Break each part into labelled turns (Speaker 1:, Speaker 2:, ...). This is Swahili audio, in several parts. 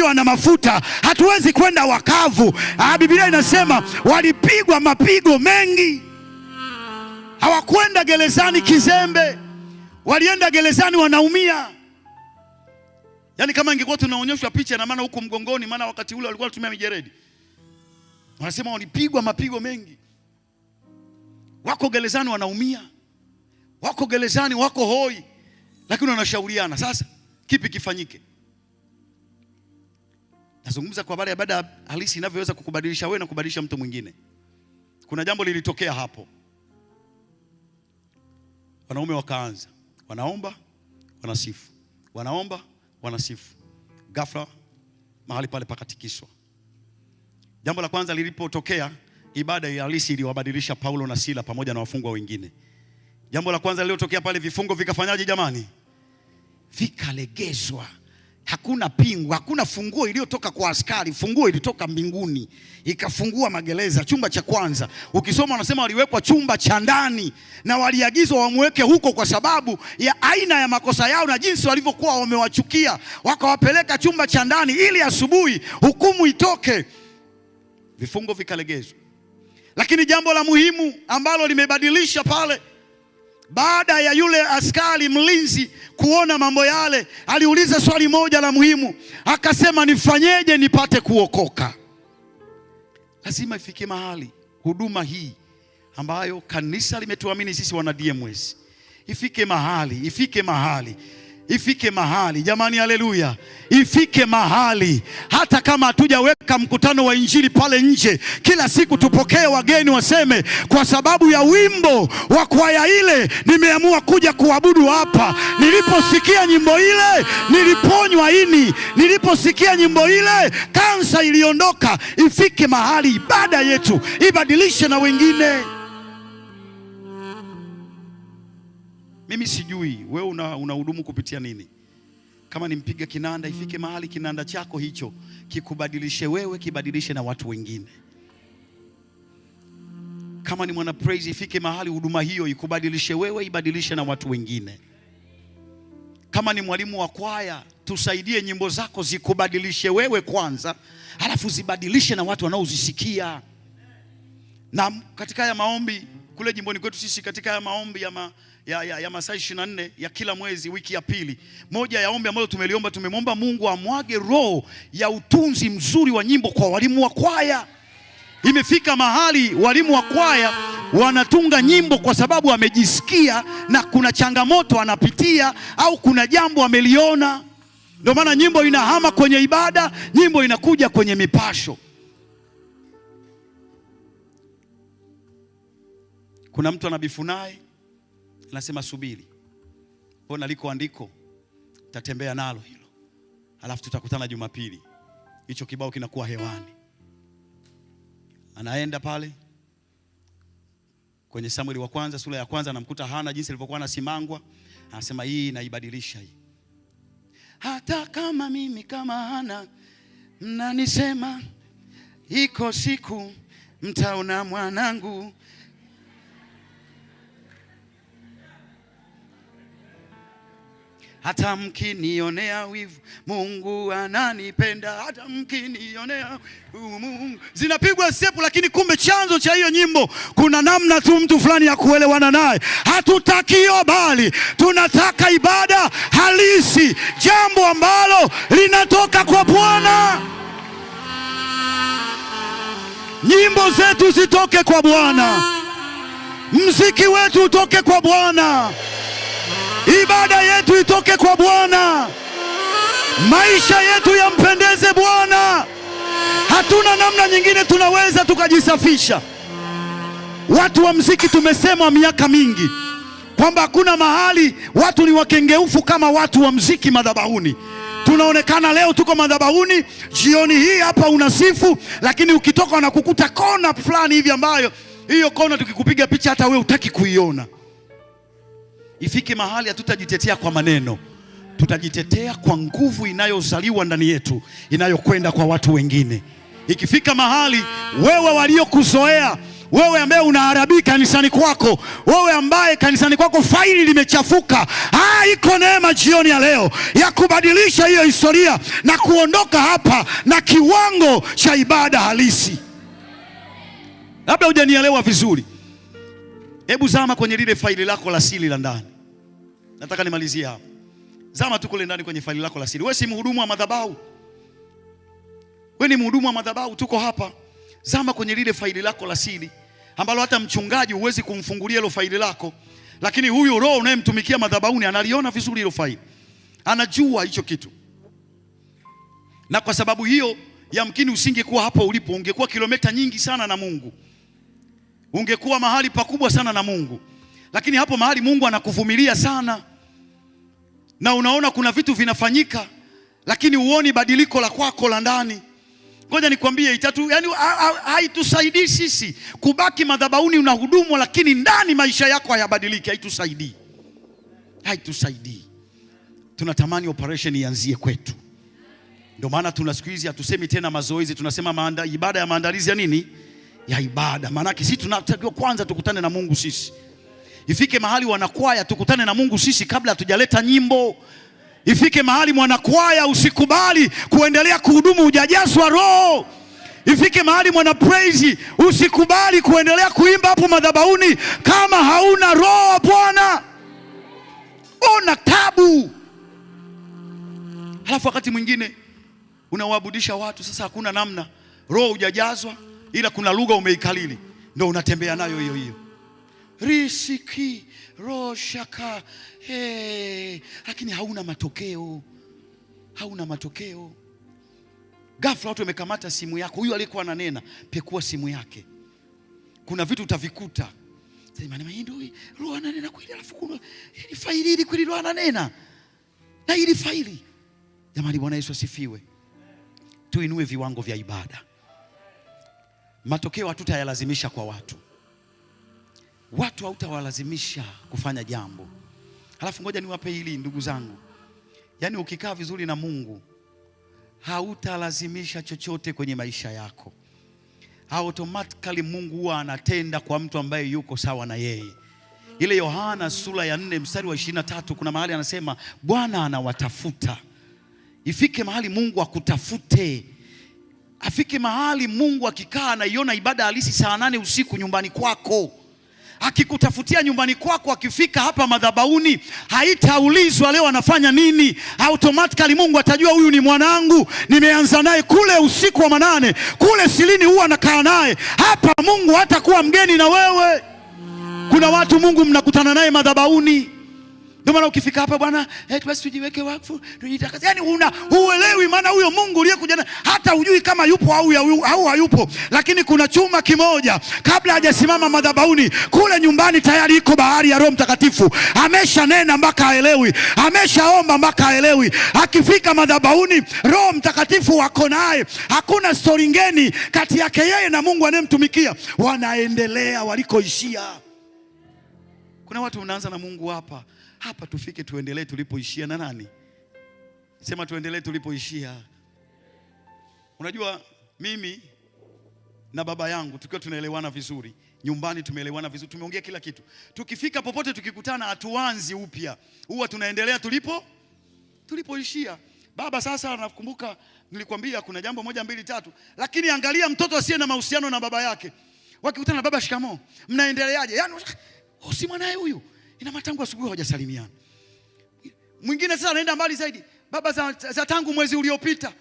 Speaker 1: tumetiwa na mafuta, hatuwezi kwenda wakavu. Biblia inasema walipigwa mapigo mengi. Hawakwenda gerezani kizembe, walienda gerezani wanaumia. Yaani kama ingekuwa tunaonyeshwa picha na maana huko mgongoni, maana wakati ule walikuwa wanatumia mijeredi. Wanasema walipigwa mapigo mengi. Wako gerezani wanaumia, wako gerezani wako hoi, lakini wanashauriana sasa kipi kifanyike. Nazungumza kwa habari ya ibada halisi inavyoweza kukubadilisha wewe na kubadilisha mtu mwingine. Kuna jambo lilitokea hapo. Wanaume wakaanza, wanaomba, wanasifu. Wanaomba, wanasifu. Ghafla mahali pale pakatikiswa. Jambo la kwanza lilipotokea, ibada ya halisi iliwabadilisha Paulo na Sila pamoja na wafungwa wengine. Jambo la kwanza lililotokea pale, vifungo vikafanyaje jamani? Vikalegezwa. Hakuna pingu, hakuna funguo iliyotoka kwa askari, funguo ilitoka mbinguni ikafungua magereza. Chumba cha kwanza, ukisoma wanasema waliwekwa chumba cha ndani, na waliagizwa wamweke huko kwa sababu ya aina ya makosa yao na jinsi walivyokuwa wamewachukia. Wakawapeleka chumba cha ndani ili asubuhi hukumu itoke. Vifungo vikalegezwa. Lakini jambo la muhimu ambalo limebadilisha pale, baada ya yule askari mlinzi kuona mambo yale, aliuliza swali moja la muhimu. Akasema, nifanyeje nipate kuokoka? Lazima ifike mahali huduma hii ambayo kanisa limetuamini sisi wana DMS, ifike mahali jamani, haleluya, ifike mahali hata kama hatujaweka mkutano wa injili pale nje, kila siku tupokee wageni waseme, kwa sababu ya wimbo wa kwaya ile nimeamua kuja kuabudu hapa. Niliposikia nyimbo ile niliponywa ini, niliposikia nyimbo ile kansa iliondoka. Ifike mahali ibada yetu ibadilishe na wengine. Mimi sijui wewe unahudumu kupitia nini. Kama ni mpiga kinanda, ifike mahali kinanda chako hicho kikubadilishe wewe, kibadilishe na watu wengine. Kama ni mwana praise, ifike mahali huduma hiyo ikubadilishe wewe, ibadilishe na watu wengine. Kama ni mwalimu wa kwaya, tusaidie nyimbo zako zikubadilishe wewe kwanza, halafu zibadilishe na watu wanaozisikia. Na katika haya maombi kule jimboni kwetu sisi, katika haya maombi ya masaa 24 ya kila mwezi, wiki ya pili, moja ya ombi ambalo tumemwomba Mungu amwage roho ya utunzi mzuri wa nyimbo kwa walimu wa kwaya. Imefika mahali walimu wa kwaya wanatunga nyimbo kwa sababu amejisikia na kuna changamoto anapitia au kuna jambo ameliona. Ndio maana nyimbo inahama kwenye ibada, nyimbo inakuja kwenye mipasho. Kuna mtu anabifu naye, anasema subiri, mbona liko andiko, tatembea nalo hilo, alafu tutakutana Jumapili. Hicho kibao kinakuwa hewani. Anaenda pale kwenye Samueli wa kwanza sura ya kwanza, anamkuta Hana jinsi alivyokuwa anasimangwa. Anasema hii inaibadilisha hii. Hata kama mimi kama Hana mnanisema, iko siku mtaona mwanangu. Hata mkinionea wivu, Mungu ananipenda. Hata mkinionea Mungu. Zinapigwa sepu, lakini kumbe chanzo cha hiyo nyimbo kuna namna tu mtu fulani ya kuelewana naye. Hatutakio bali tunataka ibada halisi, jambo ambalo linatoka kwa Bwana. Nyimbo zetu zitoke kwa Bwana, muziki wetu utoke kwa Bwana, ibada yetu itoke kwa Bwana, maisha yetu yampendeze Bwana. Hatuna namna nyingine tunaweza tukajisafisha. Watu wa muziki tumesema miaka mingi kwamba hakuna mahali watu ni wakengeufu kama watu wa muziki madhabahuni. Tunaonekana leo tuko madhabahuni, jioni hii hapa unasifu, lakini ukitoka na kukuta kona fulani hivi ambayo hiyo kona tukikupiga picha hata wewe hutaki kuiona. Ifike mahali hatutajitetea kwa maneno, tutajitetea kwa nguvu inayozaliwa ndani yetu, inayokwenda kwa watu wengine. Ikifika mahali wewe waliokuzoea wewe ambaye unaharabika kanisani kwako, wewe ambaye kanisani kwako faili limechafuka, iko neema jioni ya leo ya kubadilisha hiyo historia na kuondoka hapa na kiwango cha ibada halisi. Labda hujanielewa vizuri. Hebu zama kwenye lile faili lako la siri la ndani. Nataka nimalizie hapa. Zama tu kule ndani kwenye faili lako la siri. Wewe si mhudumu wa madhabahu. Wewe ni mhudumu wa madhabahu, tuko hapa. Zama kwenye lile faili lako la siri ambalo hata mchungaji huwezi kumfungulia hilo faili lako, lakini huyu roho unayemtumikia madhabahuni analiona vizuri hilo faili. Anajua hicho kitu. Na kwa sababu hiyo, yamkini usingekuwa hapo ulipo, ungekuwa kilomita nyingi sana na Mungu. Ungekuwa mahali pakubwa sana na Mungu. Lakini hapo mahali Mungu anakuvumilia sana. Na unaona kuna vitu vinafanyika, lakini uoni badiliko la kwako la ndani. Ngoja nikwambie, yani haitusaidii sisi kubaki madhabahuni unahudumu lakini ndani maisha yako hayabadiliki. Haitusaidii. Tunatamani operation ianzie kwetu. Ndio maana tuna siku hizi hatusemi tena mazoezi, tunasema ibada ya maandalizi ya nini? Ya ibada. Maana sisi tunatakiwa kwanza tukutane na Mungu sisi. Ifike mahali wanakwaya tukutane na Mungu sisi kabla hatujaleta nyimbo. Ifike mahali mwanakwaya usikubali kuendelea kuhudumu hujajazwa roho. Ifike mahali mwana praise usikubali kuendelea kuimba hapo madhabahuni kama hauna roho Bwana. Ona tabu. Halafu wakati mwingine unawaabudisha watu, sasa hakuna namna, roho hujajazwa, ila kuna lugha umeikalili, ndio unatembea nayo hiyo. Risiki roshaka lakini hauna matokeo. Ghafla watu wamekamata simu yako. Huyu aliyekuwa ananena, pekua simu yake, kuna vitu utavikuta. Sema hii ndio roho ananena kweli, alafu kuna hili faili hili kweli roho ananena na hili faili. Jamani, Bwana Yesu asifiwe. Tuinue viwango vya ibada. Matokeo hatutayalazimisha kwa watu. Watu hautawalazimisha kufanya jambo. Halafu ngoja niwape hili ndugu zangu. Yaani ukikaa vizuri na Mungu, hautalazimisha chochote kwenye maisha yako. Automatically Mungu huwa anatenda kwa mtu ambaye yuko sawa na yeye. Ile Yohana sura ya 4 mstari wa 23 kuna mahali anasema Bwana anawatafuta. Ifike mahali Mungu akutafute. Afike mahali Mungu akikaa anaiona ibada halisi saa 8 usiku nyumbani kwako. Akikutafutia nyumbani kwako, akifika hapa madhabahuni, haitaulizwa leo anafanya nini. Automatically Mungu atajua huyu ni mwanangu, nimeanza naye kule usiku wa manane, kule silini huwa nakaa naye. Hapa Mungu hatakuwa mgeni na wewe. Kuna watu Mungu mnakutana naye madhabahuni. Ndio maana ukifika hapa Bwana, basi tujiweke wakfu, tujitakaze. Yaani huelewi maana huyo Mungu uliyekuja hata hujui kama yupo au hayupo. Lakini kuna chuma kimoja, kabla hajasimama madhabahuni, kule nyumbani tayari iko bahari ya Roho Mtakatifu. Ameshanena mpaka haelewi, ameshaomba mpaka haelewi. Akifika madhabahuni, Roho Mtakatifu wako naye. Hakuna story ngeni kati yake yeye na Mungu anayemtumikia. Wanaendelea walikoishia. Kuna watu mnaanza na Mungu hapa tufike tuendelee tulipoishia na nani? Sema tuendelee tulipoishia. Unajua mimi na baba yangu tukiwa tunaelewana vizuri, nyumbani tumeelewana vizuri, tumeongea kila kitu. Tukifika popote tukikutana hatuanzi upya. Huwa tunaendelea tulipoishia. Baba sasa nakumbuka nilikwambia kuna jambo 1 2 3, lakini angalia mtoto asiye na mahusiano na baba yake. Wakikutana baba shikamoo, mnaendeleaje? Yaani si mwanae huyu. Ina matangu asubuhi hawajasalimiana. Mwingine sasa anaenda mbali zaidi. Baba za tangu mwezi uliopita.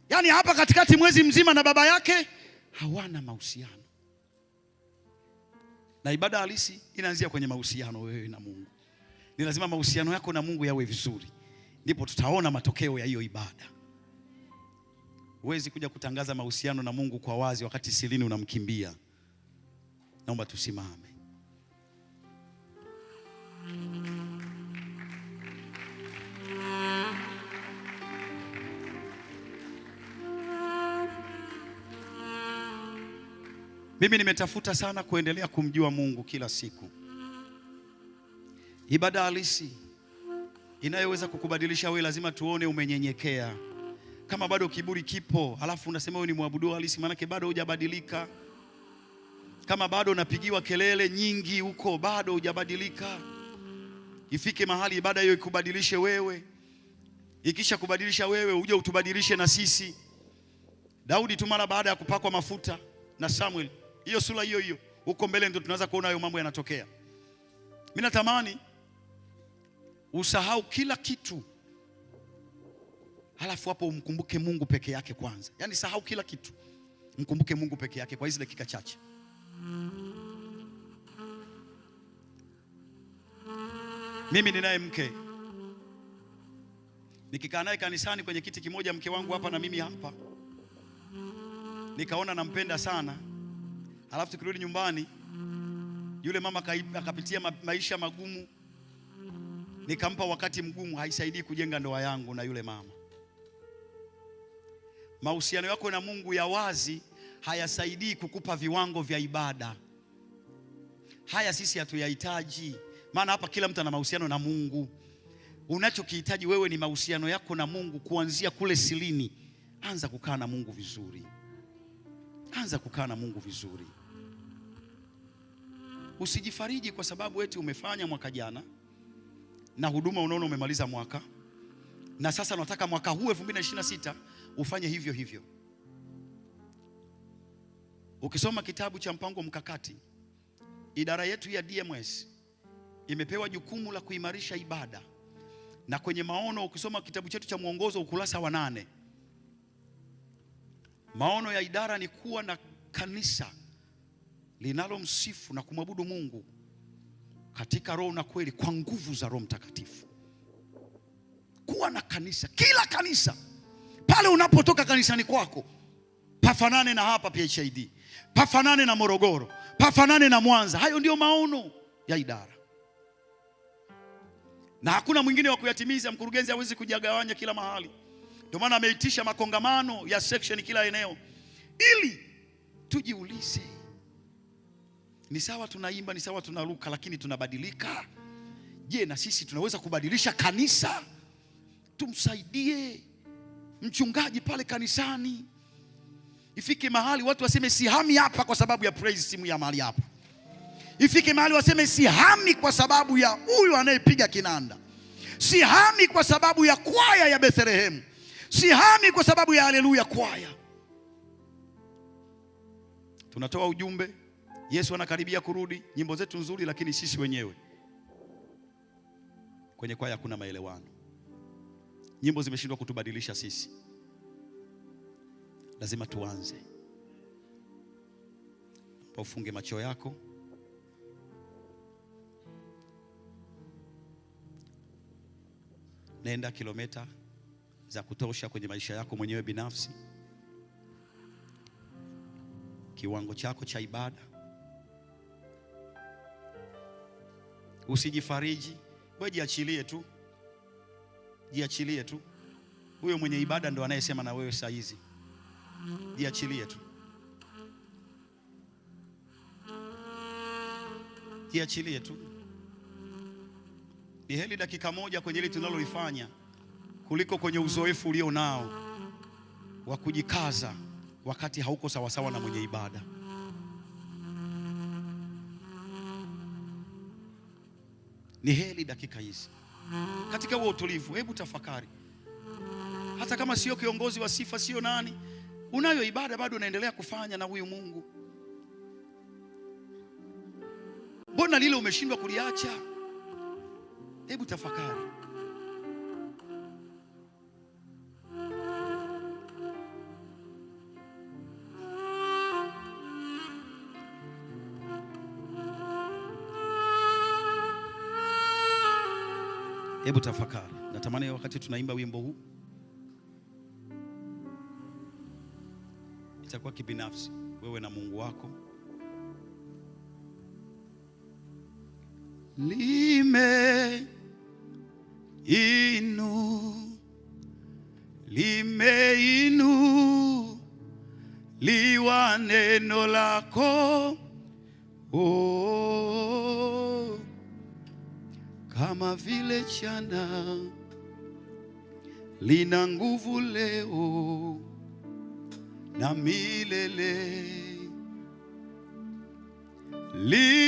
Speaker 1: Yaani hapa katikati mwezi mzima na baba yake hawana mahusiano. Na ibada halisi inaanzia kwenye mahusiano wewe na Mungu. Ni lazima mahusiano yako na Mungu yawe vizuri. Ndipo tutaona matokeo ya hiyo ibada. Huwezi kuja kutangaza mahusiano na Mungu kwa wazi wakati silini unamkimbia. Naomba tusimame. Mimi nimetafuta sana kuendelea kumjua Mungu kila siku. Ibada halisi inayoweza kukubadilisha wewe, lazima tuone umenyenyekea. Kama bado kiburi kipo, alafu unasema wewe ni mwabudu halisi, maana bado hujabadilika. Kama bado unapigiwa kelele nyingi huko, bado hujabadilika, ifike mahali ibada hiyo ikubadilishe wewe. Ikisha kubadilisha wewe, uje utubadilishe na sisi. Daudi tu mara baada ya kupakwa mafuta na Samuel, hiyo sura hiyo hiyo huko mbele ndio tunaanza kuona hayo mambo yanatokea. Mimi natamani usahau kila kitu, halafu hapo umkumbuke Mungu peke yake kwanza. Yaani sahau kila kitu, mkumbuke Mungu peke yake kwa hizo dakika chache. Mimi ninaye mke, nikikaa naye kanisani kwenye kiti kimoja, mke wangu hapa na mimi hapa, nikaona nampenda sana. Halafu tukirudi nyumbani, yule mama akapitia maisha magumu, nikampa wakati mgumu. Haisaidii kujenga ndoa yangu na yule mama. Mahusiano yako na Mungu ya wazi hayasaidii kukupa viwango vya ibada. Haya sisi hatuyahitaji, maana hapa kila mtu ana mahusiano na Mungu. Unachokihitaji wewe ni mahusiano yako na Mungu kuanzia kule silini. Anza kukaa na Mungu vizuri. Anza kukaa na Mungu vizuri. Usijifariji kwa sababu eti umefanya mwaka jana na huduma unaona umemaliza mwaka, na sasa unataka mwaka huu 2026 ufanye hivyo hivyo. Ukisoma kitabu cha mpango mkakati, idara yetu ya DMS imepewa jukumu la kuimarisha ibada. Na kwenye maono, ukisoma kitabu chetu cha mwongozo ukurasa wa 8, maono ya idara ni kuwa na kanisa linalomsifu na kumwabudu Mungu katika roho na kweli, kwa nguvu za Roho Mtakatifu. Kuwa na kanisa, kila kanisa pale unapotoka kanisani kwako pafanane na hapa PHID, pafanane na Morogoro, pafanane na Mwanza. Hayo ndio maono ya idara, na hakuna mwingine wa kuyatimiza. Mkurugenzi hawezi kujagawanya kila mahali. Ndio maana ameitisha makongamano ya section kila eneo, ili tujiulize, ni sawa tunaimba, ni sawa tunaruka, lakini tunabadilika? Je, na sisi tunaweza kubadilisha kanisa? Tumsaidie mchungaji pale kanisani, ifike mahali watu waseme sihami hapa kwa sababu ya praise team ya mahali hapa. Ifike mahali waseme sihami kwa sababu ya huyu anayepiga kinanda, sihami kwa sababu ya kwaya ya Bethlehem, sihami kwa sababu ya haleluya kwaya. Tunatoa ujumbe, Yesu anakaribia kurudi. Nyimbo zetu nzuri, lakini sisi wenyewe kwenye kwaya hakuna maelewano. Nyimbo zimeshindwa kutubadilisha sisi. Lazima tuanze. Ufunge macho yako. Nenda kilomita za kutosha kwenye maisha yako mwenyewe binafsi. Kiwango chako cha ibada. Usijifariji, wewe jiachilie tu. Jiachilie tu. Huyo mwenye ibada ndo anayesema na wewe saa hizi. Jiachilie tu. Jiachilie tu. Ni heri dakika moja kwenye ile tunaloifanya kuliko kwenye uzoefu ulio nao wa kujikaza wakati hauko sawasawa na mwenye ibada. Ni heri dakika hizi katika huo utulivu. Hebu tafakari, hata kama sio kiongozi wa sifa, sio nani, unayo ibada bado unaendelea kufanya na huyu Mungu. Mbona lile umeshindwa kuliacha? Hebu tafakari. Hebu tafakari. Natamani wakati tunaimba wimbo huu itakuwa kibinafsi, wewe na Mungu wako. Liwa neno lako, oh, kama vile jana lina nguvu leo na milele. li